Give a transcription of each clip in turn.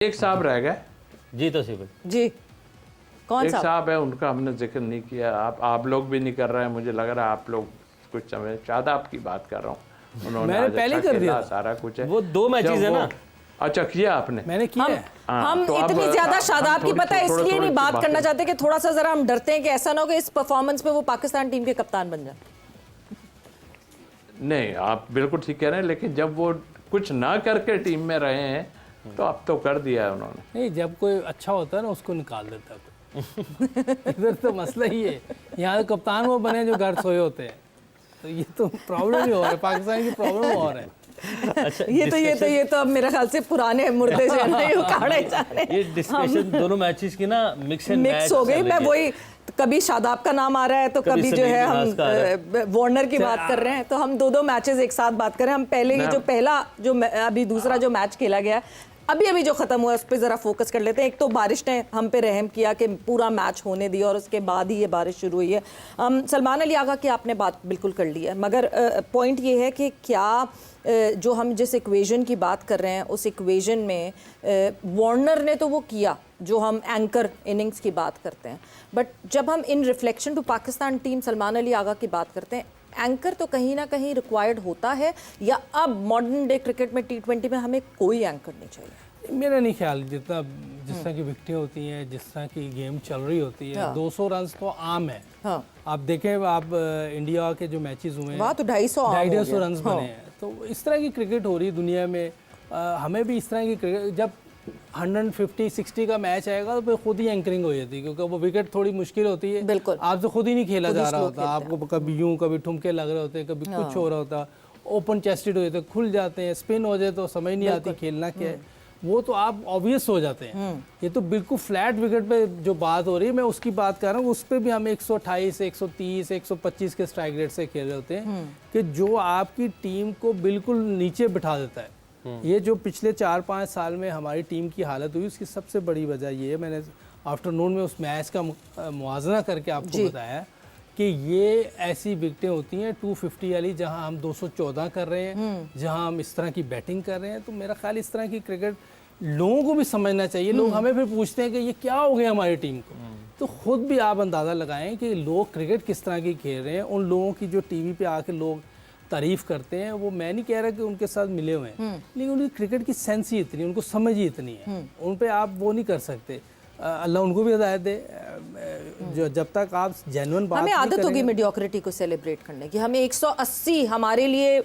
एक साहब रह गए जी तो भाई जी कौन एक सा? साहब है, उनका हमने जिक्र नहीं किया। आप लोग भी नहीं कर रहे हैं, मुझे लग रहा है आप लोग कुछ समय शादाब की बात कर रहा हूँ। उन्होंने मैंने आज पहले अच्छा कर दिया खेला, था। सारा कुछ है। वो 2 मैचेस जब है वो- ना। अच्छा किया आपने? मैंने किया है। हम तो अब इतनी ज्यादा हम शादाब की थोड़ी- पता है थोड़ी- इसलिए थोड़ी नहीं सी बात बातें- करना चाहते कि थोड़ा सा जरा हम डरते हैं कि ऐसा ना हो कि इस परफॉर्मेंस पे वो पाकिस्तान टीम के कप्तान बन जाए। नहीं, आप बिल्कुल ठीक कह रहे हैं, लेकिन जब वो कुछ ना करके टीम में रहे हैं तो अब तो कर दिया है उन्होंने। नहीं, जब कोई अच्छा होता है ना उसको निकाल देता है कोई। इधर तो मसला ही है, यहाँ तो कप्तान वो बने जो घर सोए होते हैं, तो ये तो प्रॉब्लम ही हो रहा है, पाकिस्तान की प्रॉब्लम और है। अच्छा ये तो अब मेरे ख्याल से पुराने मुर्दे जो है ना ये उखाड़े जा रहे हैं। ये डिस्कशन दोनों मैचेस की ना मिक्स हो गई। मैं वही कभी शादाब का नाम आ रहा है तो कभी जो है हम वार्नर की बात कर रहे हैं, तो हम दो मैचेस एक साथ बात कर रहे हैं। हम पहले ही जो पहला जो अभी दूसरा जो मैच खेला गया अभी जो खत्म हुआ उस पर जरा फोकस कर लेते हैं। एक तो बारिश ने हम पे रहम किया कि पूरा मैच होने दिया और उसके बाद ही ये बारिश शुरू हुई है। सलमान अली आगा की आपने बात बिल्कुल कर ली है, मगर पॉइंट ये है कि क्या जो हम जिस इक्वेशन की बात कर रहे हैं उस इक्वेशन में वार्नर ने तो वो किया जो हम एंकर इनिंग्स की बात करते हैं, बट जब हम इन reflection to Pakistan team Salman Ali Agha की बात करते हैं, एंकर तो कहीं ना कहीं रिक्वायर्ड होता है या अब मॉडर्न डे क्रिकेट में T20 में हमें कोई एंकर नहीं चाहिए? मेरा नहीं ख्याल, जिस तरह की विकेटें होती हैं, जिस तरह की गेम चल रही होती है, 200 रन तो आम है। हाँ। आप देखें, आप इंडिया के जो मैचेस हुए हैं वहाँ तो 250 रन बने हैं, तो इस तरह की क्रिकेट हो रही है दुनिया में। हमें भी इस तरह की क्रिकेट, जब 150-60 का मैच आएगा तो फिर खुद ही एंकरिंग हो जाती है, क्योंकि वो विकेट थोड़ी मुश्किल होती है। बिल्कुल। आपसे खुद ही नहीं खेला जा रहा होता, आपको कभी यूं कभी ठुमके लग रहे होते हैं, कभी कुछ हो रहा होता, ओपन चेस्टेड हो जाते, खुल जाते हैं, स्पिन हो जाए तो समझ नहीं आती खेलना क्या है, वो तो आप ऑब्वियस हो जाते हैं। ये तो बिल्कुल फ्लैट विकेट पे जो बात हो रही है, मैं उसकी बात कर रहा हूँ। उस पर भी हम 128, 130, 125 के स्ट्राइक रेट से खेल रहे होते हैं, कि जो आपकी टीम को बिल्कुल नीचे बिठा देता है। ये जो पिछले 4-5 साल में हमारी टीम की हालत हुई, उसकी सबसे बड़ी वजह ये है, मैंने आफ्टरनून में उस मैच का मुआवजा करके आपको बताया कि ये ऐसी विकेटें होती हैं 250 वाली, जहां हम 214 कर रहे हैं, जहां हम इस तरह की बैटिंग कर रहे हैं। तो मेरा ख्याल इस तरह की क्रिकेट लोगों को भी समझना चाहिए। लोग हमें फिर पूछते हैं कि ये क्या हो गया हमारी टीम को, तो खुद भी आप अंदाज़ा लगाएं कि लोग क्रिकेट किस तरह की खेल रहे हैं। उन लोगों की जो टीवी पे आके लोग तारीफ करते हैं, वो मैं नहीं कह रहा कि उनके साथ मिले हुए हैं, लेकिन उनकी क्रिकेट की सेंस ही इतनी, उनको समझ ही इतनी है, उन पे आप वो नहीं कर सकते। अल्लाह उनको भी हिदायत दे, जो जब तक आप जेन्युइन बात हमें आदत होगी मीडियोक्रिटी को सेलिब्रेट करने की। हमें 180 हमारे लिए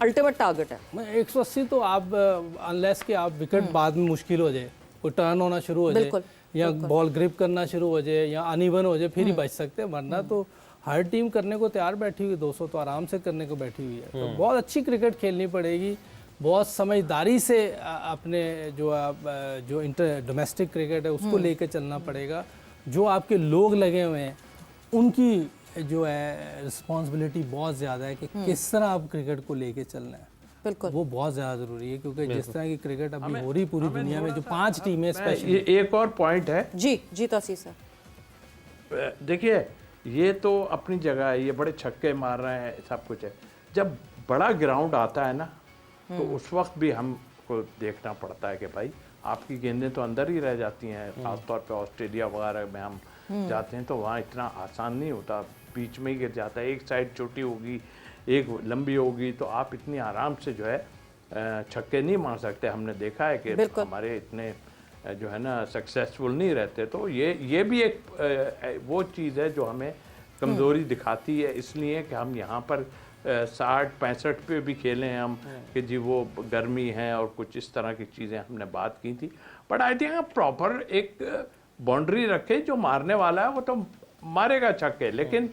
अल्टीमेट टारगेट है। 180 तो आप अनलेस कि आप विकेट बाद में मुश्किल हो जाए, कोई टर्न होना शुरू हो जाए या बॉल ग्रिप करना शुरू हो जाए या अनइवन हो जाए, फिर ही बच सकते हैं, वरना तो हर टीम करने को तैयार बैठी हुई है। 200 तो आराम से करने को बैठी हुई है। तो बहुत अच्छी क्रिकेट खेलनी पड़ेगी, बहुत समझदारी से अपने जो इंटर डोमेस्टिक क्रिकेट है उसको लेकर चलना पड़ेगा। जो आपके लोग लगे हुए हैं उनकी जो है रिस्पॉन्सिबिलिटी बहुत ज़्यादा है कि किस तरह आप क्रिकेट को लेके चलना है। बिल्कुल, वो बहुत ज़्यादा ज़रूरी है, क्योंकि जिस तरह की क्रिकेट अभी हो रही पूरी दुनिया में, जो 5 टीमें स्पेशली। ये एक और पॉइंट है जी तौसीफ सर, देखिए, ये तो अपनी जगह है, ये बड़े छक्के मार रहे हैं, सब कुछ है। जब बड़ा ग्राउंड आता है ना, तो उस वक्त भी हमको देखना पड़ता है कि भाई आपकी गेंदें तो अंदर ही रह जाती हैं। खासतौर पे ऑस्ट्रेलिया वगैरह में हम जाते हैं तो वहाँ इतना आसान नहीं होता, बीच में ही गिर जाता है। एक साइड छोटी होगी, एक लंबी होगी, तो आप इतनी आराम से जो है छक्के नहीं मार सकते। हमने देखा है कि हमारे इतने जो है ना सक्सेसफुल नहीं रहते। तो ये भी एक वो चीज़ है जो हमें कमज़ोरी दिखाती है, इसलिए कि हम यहाँ पर 60-65 पे भी खेले हैं हम, कि जी वो गर्मी है और कुछ इस तरह की चीज़ें हमने बात की थी। बट आई थिंक प्रॉपर एक बाउंड्री रखे, जो मारने वाला है वो तो मारेगा छक्के, लेकिन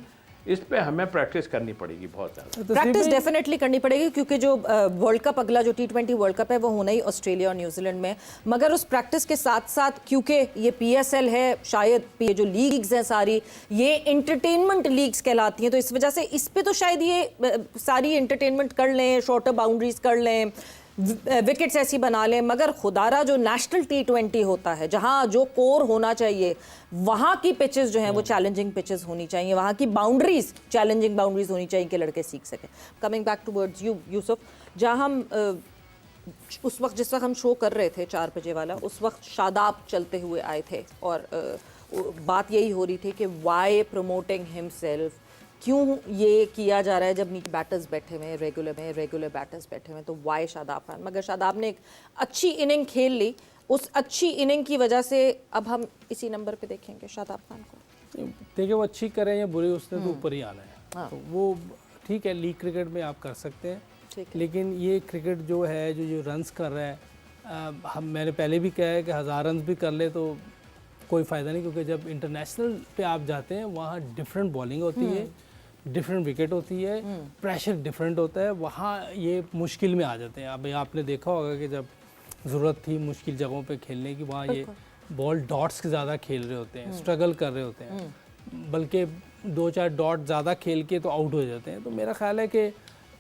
इस पे हमें प्रैक्टिस करनी पड़ेगी बहुत ज़्यादा। प्रैक्टिस डेफिनेटली करनी पड़ेगी, क्योंकि जो वर्ल्ड कप अगला जो T20 वर्ल्ड कप है वो होना ही ऑस्ट्रेलिया और न्यूजीलैंड में। मगर उस प्रैक्टिस के साथ साथ, क्योंकि ये PSL है, शायद ये जो लीग्स हैं सारी ये इंटरटेनमेंट लीग्स कहलाती हैं, तो इस वजह से इस पे तो शायद ये सारी इंटरटेनमेंट कर लें, शॉर्टर बाउंड्रीज कर लें, विकेट्स ऐसी बना लें, मगर खुदारा जो नेशनल T20 होता है, जहां जो कोर होना चाहिए, वहां की पिचेस जो हैं वो चैलेंजिंग पिचेस होनी चाहिए, वहां की बाउंड्रीज चैलेंजिंग बाउंड्रीज होनी चाहिए कि लड़के सीख सकें। Coming back to words you Yusuf, जहां हम उस वक्त जिस वक्त हम शो कर रहे थे 4 बजे वाला, उस वक्त शादाब चलते हुए आए थे और बात यही हो रही थी कि वाई प्रमोटिंग हिमसेल्फ, क्यों ये किया जा रहा है जब नीचे बैटर्स बैठे हुए हैं रेगुलर बैटर्स बैठे हुए हैं, तो वाई शादाब खान। मगर शादाब ने एक अच्छी इनिंग खेल ली, उस अच्छी इनिंग की वजह से अब हम इसी नंबर पे देखेंगे शादाब खान को। देखिए वो अच्छी करें या बुरी, उसने तो ऊपर ही आना है। हाँ। तो वो ठीक है, लीग क्रिकेट में आप कर सकते हैं, ठीक है। लेकिन ये क्रिकेट जो है जो रन्स कर रहा है, मैंने पहले भी कहा है कि 1000 रन भी कर ले तो कोई फ़ायदा नहीं, क्योंकि जब इंटरनेशनल पे आप जाते हैं वहाँ डिफरेंट बॉलिंग होती है, डिफरेंट विकेट होती है, प्रेशर डिफरेंट होता है, वहाँ ये मुश्किल में आ जाते हैं। अभी आपने देखा होगा कि जब ज़रूरत थी मुश्किल जगहों पे खेलने की, वहाँ ये बॉल डॉट्स के ज़्यादा खेल रहे होते हैं, स्ट्रगल कर रहे होते हैं, बल्कि 2-4 डॉट ज़्यादा खेल के तो आउट हो जाते हैं। तो मेरा ख्याल है कि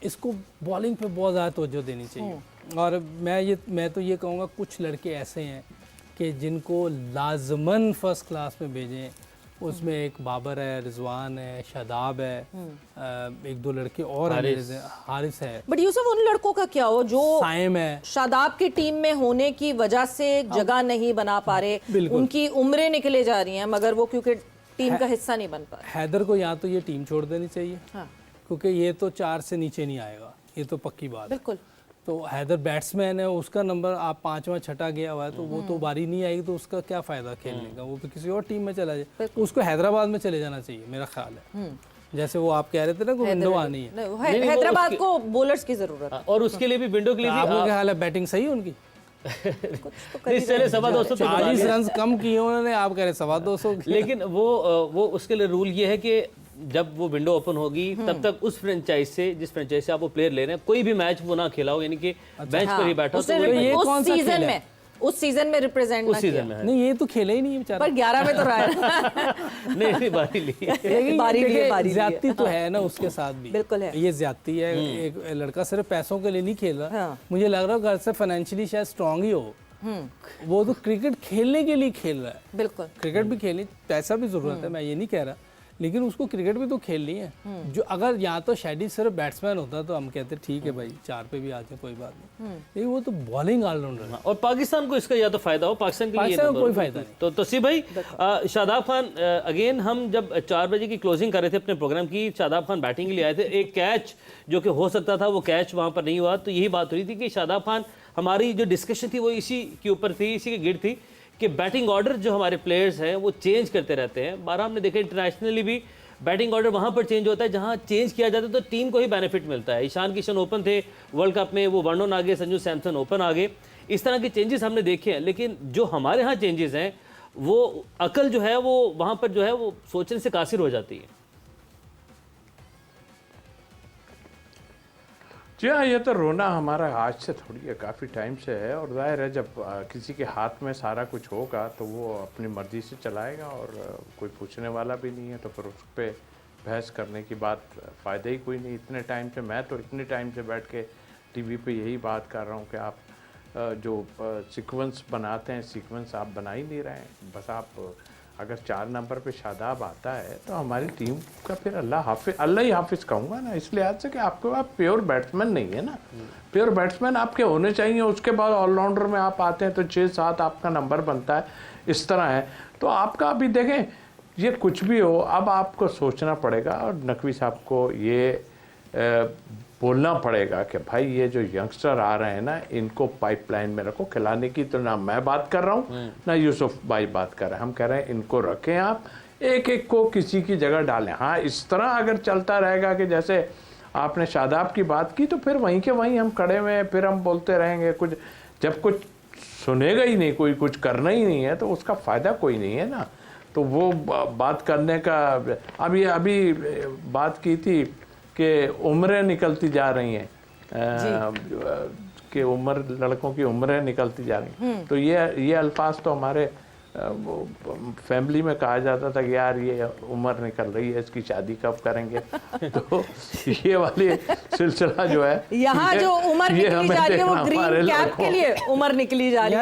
इसको बॉलिंग पे बहुत ज़्यादा तवज्जो देनी चाहिए। और मैं तो ये कहूँगा कुछ लड़के ऐसे हैं कि जिनको लाजमन फर्स्ट क्लास में भेजें, उसमें एक बाबर है, रिजवान है, शादाब है, एक दो लड़के और हारिस है, बट यूसुफ उन लड़कों का क्या हो जो साइम है, शादाब की टीम में होने की वजह से जगह नहीं बना पा रहे, उनकी उम्रें निकले जा रही हैं मगर वो क्योंकि टीम का हिस्सा नहीं बन पा रहे। हैदर को या तो ये टीम छोड़ देनी चाहिए, हाँ। क्योंकि ये तो 4 से नीचे नहीं आएगा, ये तो पक्की बात है। बिल्कुल। तो हैदर बैट्समैन है, उसका नंबर आप 5वां छठा गया हुआ है, तो वो तो बारी नहीं आएगी, तो उसका क्या फ़ायदा खेलने का, वो तो किसी और टीम में चला जाए। उसको हैदराबाद में चले जाना चाहिए मेरा ख्याल है। जैसे वो आप कह रहे थे ना कि विंडो आनी है, हैदराबाद को बॉलर्स की जरूरत है और उसके लिए भी विंडो के लिए भी आपको क्या हाल है, बैटिंग सही है उनकी? चले 250 40 रन कम किए उन्होंने, आप कह रहे 250। लेकिन वो उसके लिए रूल ये है कि जब वो विंडो ओपन होगी तब तक उस फ्रेंचाइज से, जिस फ्रेंचाइज से आप वो प्लेयर ले रहे हैं, कोई भी मैच वो ना खेला हो, यानी कि बेंच पर ही बैठा हो, तो ये कौन सा खेल है? उस सीजन में रिप्रेजेंट उस सीजन में नहीं, ये तो खेला ही नहीं है बेचारा। पर 11 में तो रहा है। नहीं बारी ली, बारी ज्यादती तो है ना उसके साथ भी, बिल्कुल है। ये ज्यादती है। एक लड़का सिर्फ पैसों के लिए नहीं खेल रहा, हाँ। मुझे लग रहा है घर से फाइनेंशियली शायद स्ट्रांग ही हो, वो तो क्रिकेट खेलने के लिए खेल रहा है। बिल्कुल, क्रिकेट भी खेलनी, पैसा भी जरूरत है, मैं ये नहीं कह रहा, लेकिन उसको क्रिकेट भी तो खेलनी है। जो अगर यहाँ तो शैडी सिर्फ बैट्समैन होता तो हम कहते ठीक है भाई 4 पे भी आते कोई बात नहीं, लेकिन वो तो बॉलिंग ऑलराउंडर है। और पाकिस्तान को इसका या तो फायदा हो, पाकिस्तान के लिए कोई फायदा नहीं। तो तसीब भाई, शादाब खान अगेन, हम जब 4 बजे की क्लोजिंग कर रहे थे अपने प्रोग्राम की, शादाब खान बैटिंग के लिए आए थे, एक कैच जो कि हो सकता था वो कैच वहाँ पर नहीं हुआ, तो यही बात हो रही थी कि शादाब खान, हमारी जो डिस्कशन थी वो इसी के ऊपर थी, इसी के गिर थी कि बैटिंग ऑर्डर जो हमारे प्लेयर्स हैं वो चेंज करते रहते हैं। 12 हमने देखा इंटरनेशनली भी बैटिंग ऑर्डर वहाँ पर चेंज होता है जहाँ चेंज किया जाता है तो टीम को ही बेनिफिट मिलता है। ईशान किशन ओपन थे वर्ल्ड कप में, वो वर्नोन आ गए, संजू सैमसन ओपन आ गए, इस तरह के चेंजेस हमने देखे हैं। लेकिन जो हमारे यहाँ चेंजेस हैं वो अकल जो है वो वहाँ पर जो है वो सोचने से कासिर हो जाती है। जी हाँ, ये तो रोना हमारा आज से थोड़ी है, काफ़ी टाइम से है। और जाहिर है जब किसी के हाथ में सारा कुछ होगा तो वो अपनी मर्ज़ी से चलाएगा और कोई पूछने वाला भी नहीं है, तो फिर उस पर बहस करने की बात फ़ायदा ही कोई नहीं। इतने टाइम से, मैं तो इतने टाइम से बैठ के टीवी पे यही बात कर रहा हूँ कि आप जो सीक्वेंस बनाते हैं, सीक्वेंस आप बना ही नहीं रहे हैं। बस आप अगर 4 नंबर पे शादाब आता है तो हमारी टीम का फिर अल्लाह ही हाफिज कहूँगा ना, इसलिए आज से कि आपके पास प्योर बैट्समैन नहीं है ना। प्योर बैट्समैन आपके होने चाहिए, उसके बाद ऑलराउंडर में आप आते हैं तो 6-7 आपका नंबर बनता है, इस तरह है। तो आपका अभी देखें, ये कुछ भी हो, अब आपको सोचना पड़ेगा और नकवी साहब को ये बोलना पड़ेगा कि भाई ये जो यंगस्टर आ रहे हैं ना, इनको पाइपलाइन में रखो। खिलाने की तो ना मैं बात कर रहा हूँ ना यूसुफ भाई बात कर रहे हैं, हम कह रहे हैं इनको रखें, आप एक एक को किसी की जगह डालें। हाँ, इस तरह अगर चलता रहेगा कि जैसे आपने शादाब की बात की, तो फिर वहीं के वहीं हम खड़े हुए हैं, फिर हम बोलते रहेंगे। कुछ जब कुछ सुनेगा ही नहीं, कोई कुछ करना ही नहीं है, तो उसका फ़ायदा कोई नहीं है ना। तो वो बात करने का, अभी बात की थी कि उम्रें निकलती जा रही हैं, कि उम्र, लड़कों की उम्रें निकलती जा रही हैं, तो ये अल्फाज तो हमारे फैमिली में कहा जाता था कि यार ये उम्र निकल रही है, इसकी शादी कब करेंगे। तो ये वाली सिलसिला जो है, यहाँ जो उम्र निकली जा रही है वो ग्रीन कैप के लिए उम्र निकली जा रही है।